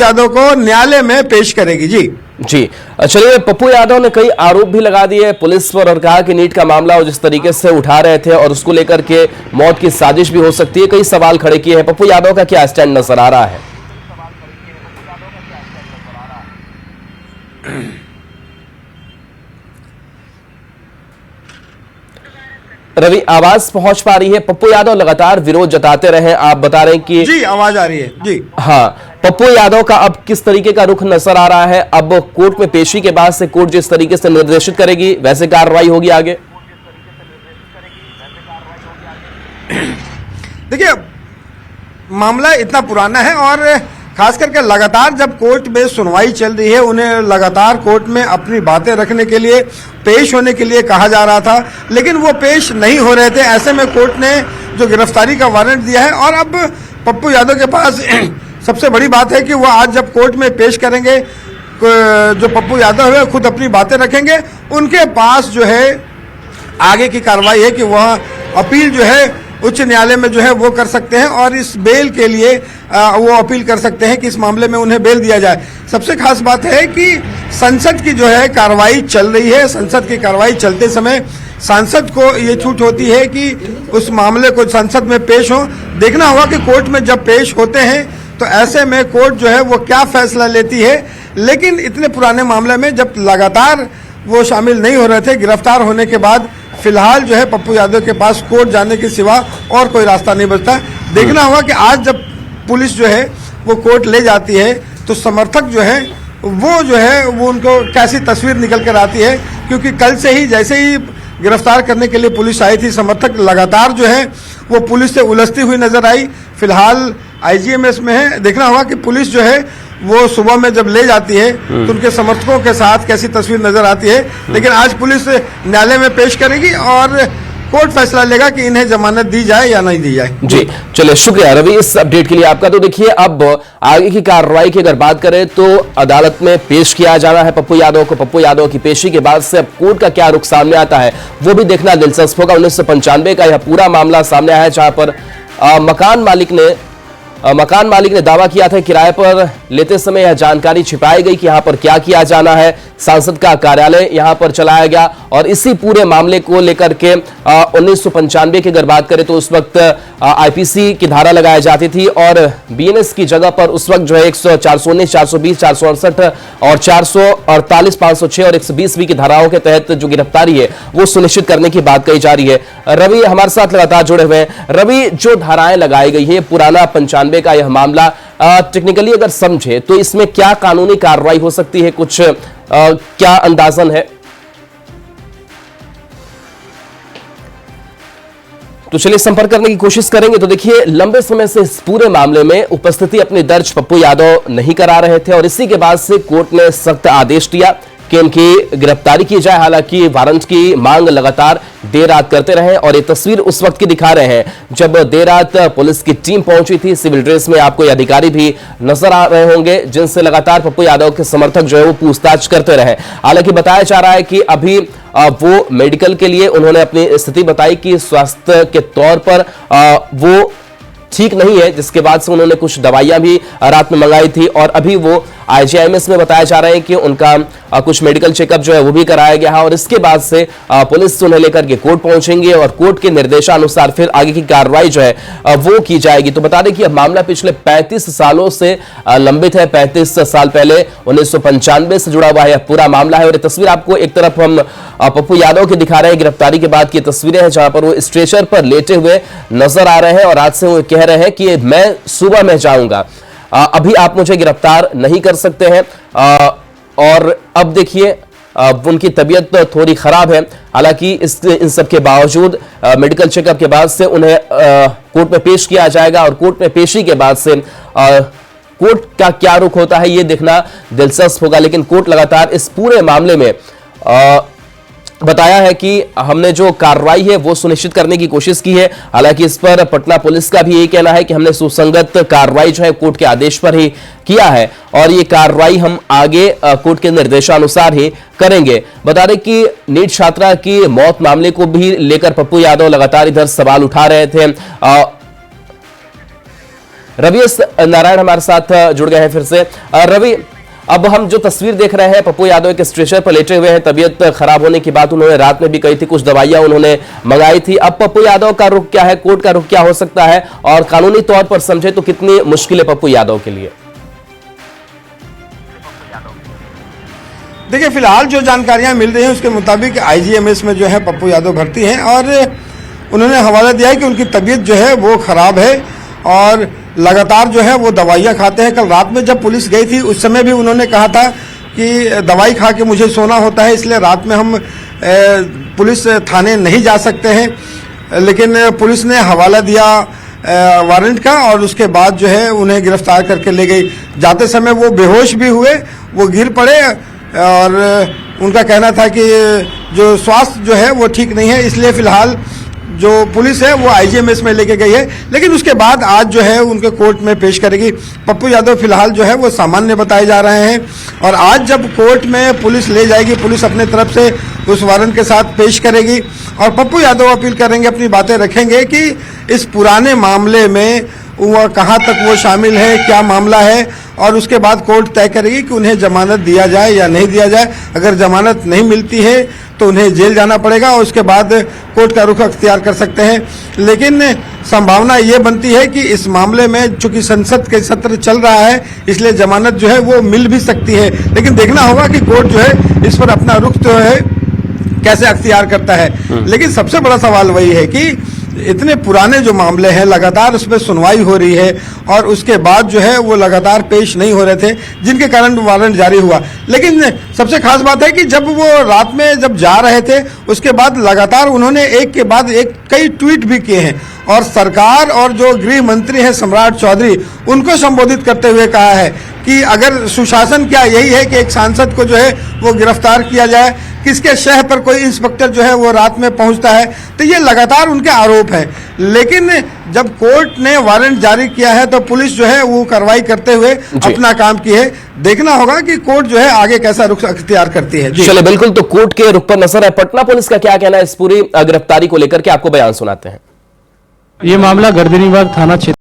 यादव को न्यायालय में पेश करेगी। जी जी चलिए, पप्पू यादव ने कई आरोप भी लगा दिए पुलिस पर और कहा कि नीट का मामला वो जिस तरीके से उठा रहे थे और उसको लेकर के मौत की साजिश भी हो सकती है, कई सवाल खड़े किए हैं। पप्पू यादव का क्या स्टैंड नजर आ रहा है? रवि, आवाज पहुंच पा रही है? पप्पू यादव लगातार विरोध जताते रहे, आप बता रहे हैं कि जी आवाज आ रही है। जी हाँ, पप्पू यादव का अब किस तरीके का रुख नजर आ रहा है? अब कोर्ट में पेशी के बाद से कोर्ट जिस तरीके से निर्देशित करेगी वैसे कार्रवाई होगी आगे? देखिए, मामला इतना पुराना है और खास करके लगातार जब कोर्ट में सुनवाई चल रही है, उन्हें लगातार कोर्ट में अपनी बातें रखने के लिए, पेश होने के लिए कहा जा रहा था, लेकिन वो पेश नहीं हो रहे थे। ऐसे में कोर्ट ने जो गिरफ्तारी का वारंट दिया है और अब पप्पू यादव के पास सबसे बड़ी बात है कि वो आज जब कोर्ट में पेश करेंगे, जो पप्पू यादव है खुद अपनी बातें रखेंगे, उनके पास जो है आगे की कार्रवाई है कि वह अपील जो है उच्च न्यायालय में जो है वो कर सकते हैं और इस बेल के लिए वो अपील कर सकते हैं कि इस मामले में उन्हें बेल दिया जाए। सबसे खास बात है कि संसद की जो है कार्रवाई चल रही है। संसद की कार्रवाई चलते समय सांसद को ये छूट होती है कि उस मामले को संसद में पेश हो। देखना होगा कि कोर्ट में जब पेश होते हैं तो ऐसे में कोर्ट जो है वो क्या फैसला लेती है। लेकिन इतने पुराने मामले में जब लगातार वो शामिल नहीं हो रहे थे, गिरफ्तार होने के बाद फिलहाल जो है पप्पू यादव के पास कोर्ट जाने के सिवा और कोई रास्ता नहीं बचता। देखना होगा कि आज जब पुलिस जो है वो कोर्ट ले जाती है तो समर्थक जो है वो उनको कैसी तस्वीर निकल कर आती है, क्योंकि कल से ही जैसे ही गिरफ्तार करने के लिए पुलिस आई थी, समर्थक लगातार जो है वो पुलिस से उलझती हुई नजर आई। फिलहाल आईजीएमएस में है। देखना होगा कि पुलिस जो है वो सुबह में जब ले जाती है तो उनके समर्थकों के साथ कैसी तस्वीर नजर आती है। लेकिन आज पुलिस न्यायालय में पेश करेगी और कोर्ट फैसला लेगा कि इन्हें जमानत दी जाए या नहीं दी जाए। जी चलिए, शुक्रिया रवि इस अपडेट के लिए आपका। तो देखिए, अब आगे की कार्रवाई की अगर बात करें तो अदालत में पेश किया जाना है पप्पू यादव को। पप्पू यादव की पेशी के बाद से अब कोर्ट का क्या रुख सामने आता है वो भी देखना दिलचस्प होगा। 1995 का यह पूरा मामला सामने आया है जहां पर मकान मालिक ने दावा किया था किराए पर लेते समय यह जानकारी छिपाई गई कि यहां पर क्या किया जाना है। सांसद का कार्यालय यहां पर चलाया गया और इसी पूरे मामले को लेकर के 1995 की अगर बात करें तो उस वक्त आईपीसी की धारा लगाई जाती थी और बीएनएस की जगह पर उस वक्त जो है 419, 420, 468 और 448, 506 और 120 की धाराओं के तहत जो गिरफ्तारी है वो सुनिश्चित करने की बात कही जा रही है। रवि हमारे साथ लगातार जुड़े हुए हैं। रवि, जो धाराएं लगाई गई है, पुराना 95 का यह मामला, टेक्निकली अगर समझे तो इसमें क्या कानूनी कार्रवाई हो सकती है, कुछ क्या अंदाजन है? तो चलिए संपर्क करने की कोशिश करेंगे। तो देखिए, लंबे समय से इस पूरे मामले में उपस्थिति अपनी दर्ज पप्पू यादव नहीं करा रहे थे और इसी के बाद से कोर्ट ने सख्त आदेश दिया कि इनकी गिरफ्तारी की जाए। हालांकि वारंट की मांग लगातार देर रात करते रहे और ये तस्वीर उस वक्त की दिखा रहे हैं जब देर रात पुलिस की टीम पहुंची थी। सिविल ड्रेस में आपको ये अधिकारी भी नजर आ रहे होंगे जिनसे लगातार पप्पू यादव के समर्थक जो है वो पूछताछ करते रहे। हालांकि बताया जा रहा है कि अभी वो मेडिकल के लिए उन्होंने अपनी स्थिति बताई कि स्वास्थ्य के तौर पर वो ठीक नहीं है, जिसके बाद से उन्होंने कुछ दवाइयां भी रात में मंगाई थी और अभी वो आईजीआईएमएस में बताया जा रहा है कि उनका कुछ मेडिकल चेकअप जो है वो भी कराया गया है और इसके बाद से पुलिस उन्हें लेकर के कोर्ट पहुंचेंगे और कोर्ट के निर्देशानुसार फिर आगे की कार्रवाई जो है वो की जाएगी। तो बता दें कि यह मामला पिछले 35 सालों से लंबित है। 35 साल पहले 1995 से जुड़ा हुआ है पूरा मामला है और ये तस्वीर आपको एक तरफ हम पप्पू यादव की दिखा रहे हैं, गिरफ्तारी के बाद की तस्वीरें हैं जहां पर वो स्ट्रेचर पर लेटे हुए नजर आ रहे हैं और आज से वो कह रहे हैं कि मैं सुबह में जाऊंगा, अभी आप मुझे गिरफ्तार नहीं कर सकते हैं। और अब देखिए, उनकी तबीयत तो थोड़ी खराब है। हालांकि इन सब के बावजूद मेडिकल चेकअप के बाद से उन्हें कोर्ट में पेश किया जाएगा और कोर्ट में पेशी के बाद से कोर्ट का क्या रुख होता है ये देखना दिलचस्प होगा। लेकिन कोर्ट लगातार इस पूरे मामले में बताया है कि हमने जो कार्रवाई है वो सुनिश्चित करने की कोशिश की है। हालांकि इस पर पटना पुलिस का भी यही कहना है कि हमने सुसंगत कार्रवाई जो है कोर्ट के आदेश पर ही किया है और ये कार्रवाई हम आगे कोर्ट के निर्देशानुसार ही करेंगे। बता दें कि नीट छात्रा की मौत मामले को भी लेकर पप्पू यादव लगातार इधर सवाल उठा रहे थे। रवि एस नारायण हमारे साथ जुड़ गए हैं फिर से। रवि, अब हम जो तस्वीर देख रहे हैं, पप्पू यादव एक स्ट्रेचर पर लेटे हुए हैं। तबीयत खराब होने की बात उन्होंने रात में भी कही थी, कुछ दवाइयां उन्होंने मंगाई थी। अब पप्पू यादव का रुख क्या है, कोर्ट का रुख क्या हो सकता है, और कानूनी तौर पर समझे तो कितनी मुश्किल है पप्पू यादव के लिए? देखिए, फिलहाल जो जानकारियां मिल रही हैं उसके मुताबिक आईजीएमएस में जो है पप्पू यादव भर्ती हैं और उन्होंने हवाला दिया है कि उनकी तबीयत जो है वो खराब है और लगातार जो है वो दवाइयां खाते हैं। कल रात में जब पुलिस गई थी उस समय भी उन्होंने कहा था कि दवाई खा के मुझे सोना होता है, इसलिए रात में हम पुलिस थाने नहीं जा सकते हैं। लेकिन पुलिस ने हवाला दिया वारंट का और उसके बाद जो है उन्हें गिरफ्तार करके ले गई। जाते समय वो बेहोश भी हुए, वो गिर पड़े और उनका कहना था कि जो स्वास्थ्य जो है वो ठीक नहीं है, इसलिए फिलहाल जो पुलिस है वो आईजीएमएस में लेके गई है। लेकिन उसके बाद आज जो है उनके कोर्ट में पेश करेगी। पप्पू यादव फिलहाल जो है वो सामान्य बताए जा रहे हैं और आज जब कोर्ट में पुलिस ले जाएगी, पुलिस अपने तरफ से उस वारंट के साथ पेश करेगी और पप्पू यादव अपील करेंगे, अपनी बातें रखेंगे कि इस पुराने मामले में वह कहाँ तक वो शामिल है, क्या मामला है, और उसके बाद कोर्ट तय करेगी कि उन्हें जमानत दिया जाए या नहीं दिया जाए। अगर जमानत नहीं मिलती है तो उन्हें जेल जाना पड़ेगा और उसके बाद कोर्ट का रुख अख्तियार कर सकते हैं। लेकिन संभावना ये बनती है कि इस मामले में चूंकि संसद के सत्र चल रहा है इसलिए जमानत जो है वो मिल भी सकती है। लेकिन देखना होगा कि कोर्ट जो है इस पर अपना रुख जो है कैसे अख्तियार करता है। लेकिन सबसे बड़ा सवाल वही है कि इतने पुराने जो मामले हैं लगातार उसमें सुनवाई हो रही है और उसके बाद जो है वो लगातार पेश नहीं हो रहे थे, जिनके कारण वारंट जारी हुआ। लेकिन सबसे खास बात है कि जब वो रात में जब जा रहे थे उसके बाद लगातार उन्होंने एक के बाद एक कई ट्वीट भी किए हैं और सरकार और जो गृह मंत्री हैं सम्राट चौधरी, उनको संबोधित करते हुए कहा है कि अगर सुशासन क्या यही है कि एक सांसद को जो है वो गिरफ्तार किया जाए, किसके शहर पर कोई इंस्पेक्टर जो है वो रात में पहुंचता है, तो ये लगातार उनके आरोप हैं। लेकिन जब कोर्ट ने वारंट जारी किया है तो पुलिस जो है वो कार्रवाई करते हुए अपना काम की है। देखना होगा कि कोर्ट जो है आगे कैसा रुख अख्तियार करती है। चलिए, बिल्कुल, तो कोर्ट के रुख पर नजर है। पटना पुलिस का क्या कहना है इस पूरी गिरफ्तारी को लेकर के, आपको बयान सुनाते हैं। ये मामला गर्दनीबाग थाना क्षेत्र